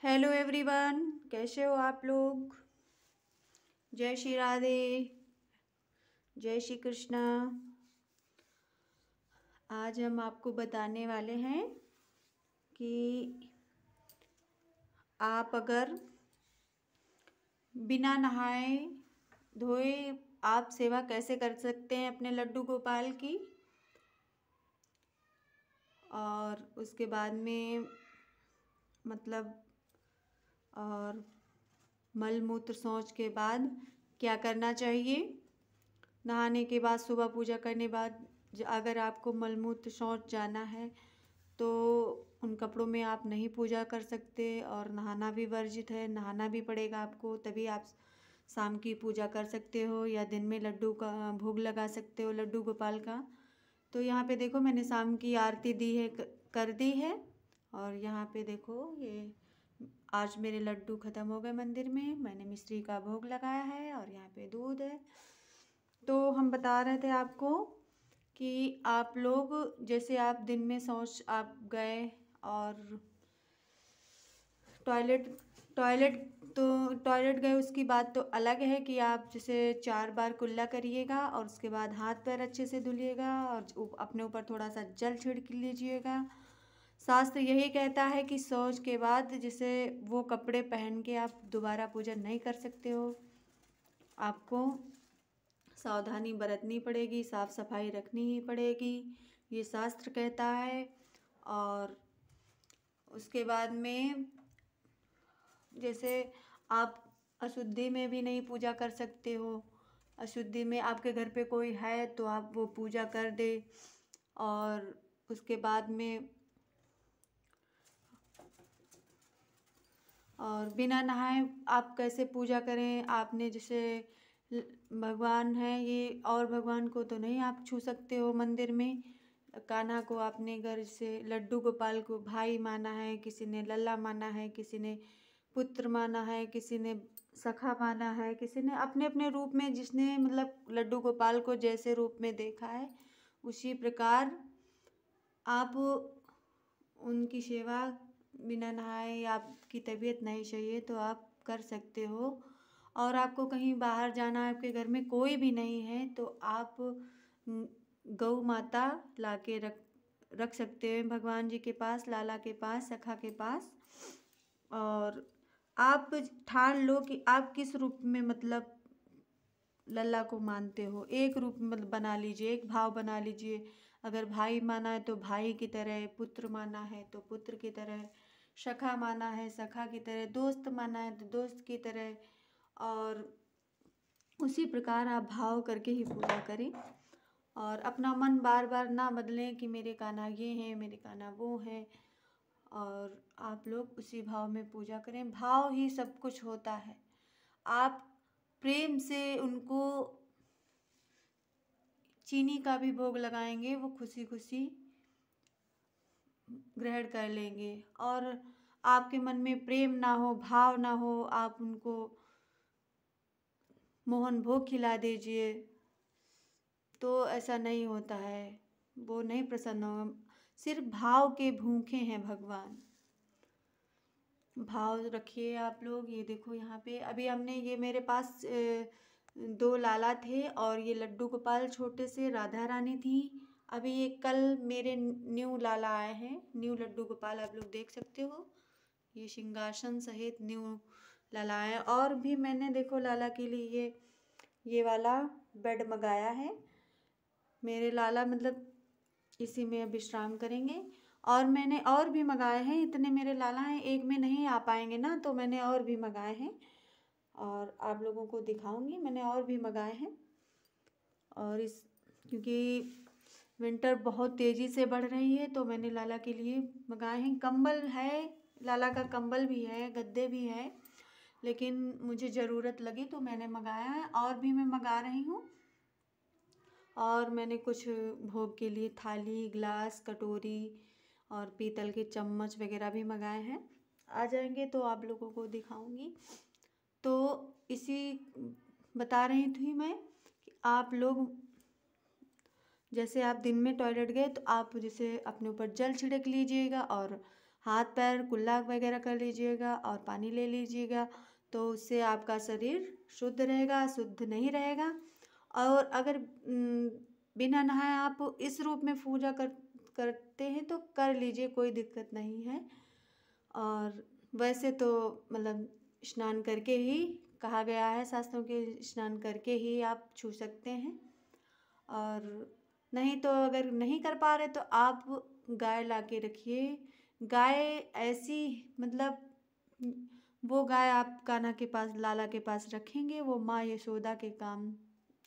Hello everyone, कैसे हो आप लोग। जय श्री राधे, जय श्री कृष्णा। आज हम आपको बताने वाले हैं कि आप अगर बिना नहाए धोए आप सेवा कैसे कर सकते हैं अपने लड्डू गोपाल की। और उसके बाद में मतलब और मल मूत्र शौच के बाद क्या करना चाहिए। नहाने के बाद, सुबह पूजा करने बाद अगर आपको मलमूत्र शौच जाना है तो उन कपड़ों में आप नहीं पूजा कर सकते और नहाना भी वर्जित है। नहाना भी पड़ेगा आपको, तभी आप शाम की पूजा कर सकते हो या दिन में लड्डू का भोग लगा सकते हो लड्डू गोपाल का। तो यहाँ पे देखो, मैंने शाम की आरती दी है, कर दी है। और यहाँ पे देखो, ये आज मेरे लड्डू ख़त्म हो गए मंदिर में, मैंने मिश्री का भोग लगाया है और यहाँ पे दूध है। तो हम बता रहे थे आपको कि आप लोग जैसे आप दिन में शौच आप गए और टॉयलेट टॉयलेट तो टॉयलेट गए, उसकी बात तो अलग है कि आप जैसे 4 बार कुल्ला करिएगा और उसके बाद हाथ पैर अच्छे से धुलिएगा और अपने ऊपर थोड़ा सा जल छिड़क लीजिएगा। शास्त्र यही कहता है कि शौच के बाद जैसे वो कपड़े पहन के आप दोबारा पूजा नहीं कर सकते हो। आपको सावधानी बरतनी पड़ेगी, साफ सफाई रखनी ही पड़ेगी, ये शास्त्र कहता है। और उसके बाद में जैसे आप अशुद्धि में भी नहीं पूजा कर सकते हो। अशुद्धि में आपके घर पे कोई है तो आप वो पूजा कर दे। और उसके बाद में और बिना नहाए आप कैसे पूजा करें। आपने जैसे भगवान है ये, और भगवान को तो नहीं आप छू सकते हो मंदिर में। कान्हा को आपने घर से लड्डू गोपाल को भाई माना है, किसी ने लल्ला माना है, किसी ने पुत्र माना है, किसी ने सखा माना है, किसी ने अपने अपने रूप में, जिसने मतलब लड्डू गोपाल को जैसे रूप में देखा है उसी प्रकार आप उनकी सेवा बिना नहाए, या आपकी तबीयत नहीं चाहिए तो आप कर सकते हो। और आपको कहीं बाहर जाना है, आपके घर में कोई भी नहीं है तो आप गौ माता ला के रख सकते हैं भगवान जी के पास, लाला के पास, सखा के पास। और आप ठान लो कि आप किस रूप में मतलब लल्ला को मानते हो। एक रूप मतलब बना लीजिए, एक भाव बना लीजिए। अगर भाई माना है तो भाई की तरह, पुत्र माना है तो पुत्र की तरह, सखा माना है सखा की तरह, दोस्त माना है तो दोस्त की तरह। और उसी प्रकार आप भाव करके ही पूजा करें और अपना मन बार बार ना बदलें कि मेरे कान्हा ये हैं, मेरे कान्हा वो हैं। और आप लोग उसी भाव में पूजा करें, भाव ही सब कुछ होता है। आप प्रेम से उनको चीनी का भी भोग लगाएंगे, वो खुशी खुशी ग्रहण कर लेंगे। और आपके मन में प्रेम ना हो, भाव ना हो, आप उनको मोहन भोग खिला दीजिए तो ऐसा नहीं होता है, वो नहीं प्रसन्न होगा। सिर्फ भाव के भूखे हैं भगवान। भाव रखिए आप लोग। ये देखो, यहाँ पे अभी हमने ये मेरे पास 2 लाला थे और ये लड्डू गोपाल छोटे से राधा रानी थी। अभी ये कल मेरे न्यू लाला आए हैं, न्यू लड्डू गोपाल आप लोग देख सकते हो। ये सिंहासन सहित न्यू लाला आए। और भी मैंने देखो लाला के लिए ये वाला बेड मंगाया है। मेरे लाला मतलब इसी में विश्राम करेंगे। और मैंने और भी मंगाए हैं, इतने मेरे लाला हैं, एक में नहीं आ पाएंगे ना, तो मैंने और भी मंगाए हैं और आप लोगों को दिखाऊंगी। मैंने और भी मंगाए हैं। और इस क्योंकि विंटर बहुत तेज़ी से बढ़ रही है तो मैंने लाला के लिए मंगाए हैं। कंबल है, लाला का कंबल भी है, गद्दे भी है, लेकिन मुझे ज़रूरत लगी तो मैंने मंगाया है। और भी मैं मंगा रही हूँ। और मैंने कुछ भोग के लिए थाली, ग्लास, कटोरी और पीतल के चम्मच वगैरह भी मंगाए हैं। आ जाएंगे तो आप लोगों को दिखाऊंगी। तो इसी बता रही थी मैं कि आप लोग जैसे आप दिन में टॉयलेट गए तो आप जैसे अपने ऊपर जल छिड़क लीजिएगा और हाथ पैर कुल्ला वगैरह कर लीजिएगा और पानी ले लीजिएगा, तो उससे आपका शरीर शुद्ध रहेगा, शुद्ध नहीं रहेगा। और अगर बिना नहाए आप इस रूप में पूजा करते हैं तो कर लीजिए, कोई दिक्कत नहीं है। और वैसे तो मतलब स्नान करके ही कहा गया है शास्त्रों के, स्नान करके ही आप छू सकते हैं। और नहीं तो अगर नहीं कर पा रहे तो आप गाय ला के रखिए। गाय ऐसी मतलब वो गाय आप कान्हा के पास, लाला के पास रखेंगे, वो माँ यशोदा के काम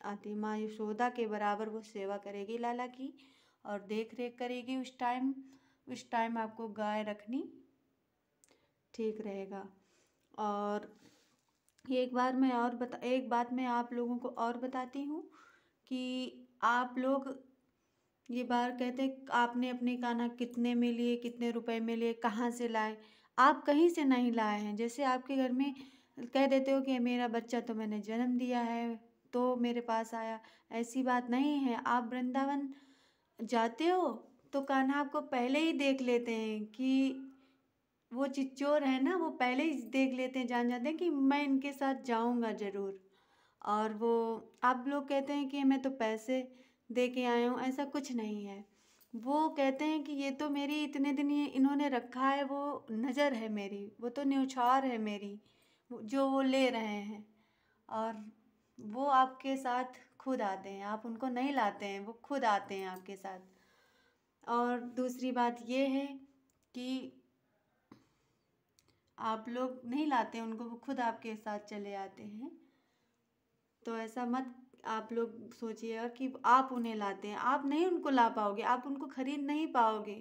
आती है। माँ यशोदा के बराबर वो सेवा करेगी लाला की और देख रेख करेगी। उस टाइम आपको गाय रखनी ठीक रहेगा। और एक बात मैं आप लोगों को और बताती हूँ कि आप लोग ये बार कहते आपने अपने कान्हा कितने में लिए, कितने रुपए में लिए, कहाँ से लाए। आप कहीं से नहीं लाए हैं। जैसे आपके घर में कह देते हो कि मेरा बच्चा तो मैंने जन्म दिया है तो मेरे पास आया, ऐसी बात नहीं है। आप वृंदावन जाते हो तो कान्हा आपको पहले ही देख लेते हैं कि वो चिच्चोर है ना, वो पहले ही देख लेते हैं, जान जाते हैं कि मैं इनके साथ जाऊंगा ज़रूर। और वो आप लोग कहते हैं कि मैं तो पैसे दे के आया हूँ, ऐसा कुछ नहीं है। वो कहते हैं कि ये तो मेरी इतने दिन ये इन्होंने रखा है, वो नज़र है मेरी, वो तो न्योछावर है मेरी, जो वो ले रहे हैं। और वो आपके साथ खुद आते हैं, आप उनको नहीं लाते हैं, वो खुद आते हैं आपके साथ। और दूसरी बात ये है कि आप लोग नहीं लाते उनको, वो खुद आपके साथ चले आते हैं। तो ऐसा मत आप लोग सोचिएगा कि आप उन्हें लाते हैं। आप नहीं उनको ला पाओगे, आप उनको खरीद नहीं पाओगे,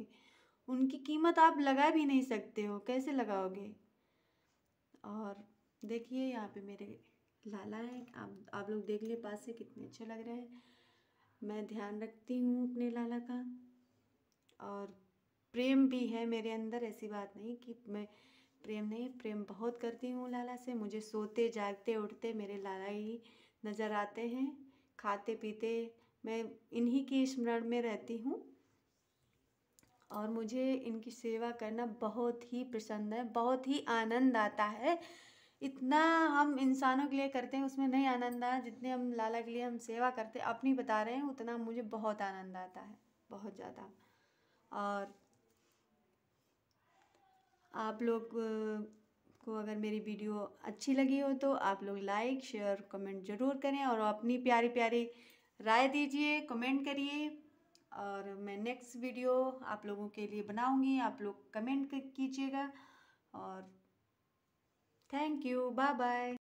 उनकी कीमत आप लगा भी नहीं सकते हो, कैसे लगाओगे। और देखिए यहाँ पे मेरे लाला हैं, आप लोग देख लिए पास से कितने अच्छे लग रहे हैं। मैं ध्यान रखती हूँ अपने लाला का और प्रेम भी है मेरे अंदर, ऐसी बात नहीं कि मैं प्रेम नहीं, प्रेम बहुत करती हूँ लाला से। मुझे सोते जागते उठते मेरे लाला ही नज़र आते हैं, खाते पीते मैं इन्हीं की स्मरण में रहती हूँ। और मुझे इनकी सेवा करना बहुत ही पसंद है, बहुत ही आनंद आता है। इतना हम इंसानों के लिए करते हैं उसमें नहीं आनंद आया जितने हम लाला के लिए हम सेवा करते हैं, अपनी बता रहे हैं, उतना मुझे बहुत आनंद आता है, बहुत ज़्यादा। और आप लोग को अगर मेरी वीडियो अच्छी लगी हो तो आप लोग लाइक शेयर कमेंट ज़रूर करें और अपनी प्यारी प्यारी राय दीजिए, कमेंट करिए। और मैं नेक्स्ट वीडियो आप लोगों के लिए बनाऊंगी, आप लोग कमेंट कीजिएगा। और थैंक यू, बाय बाय।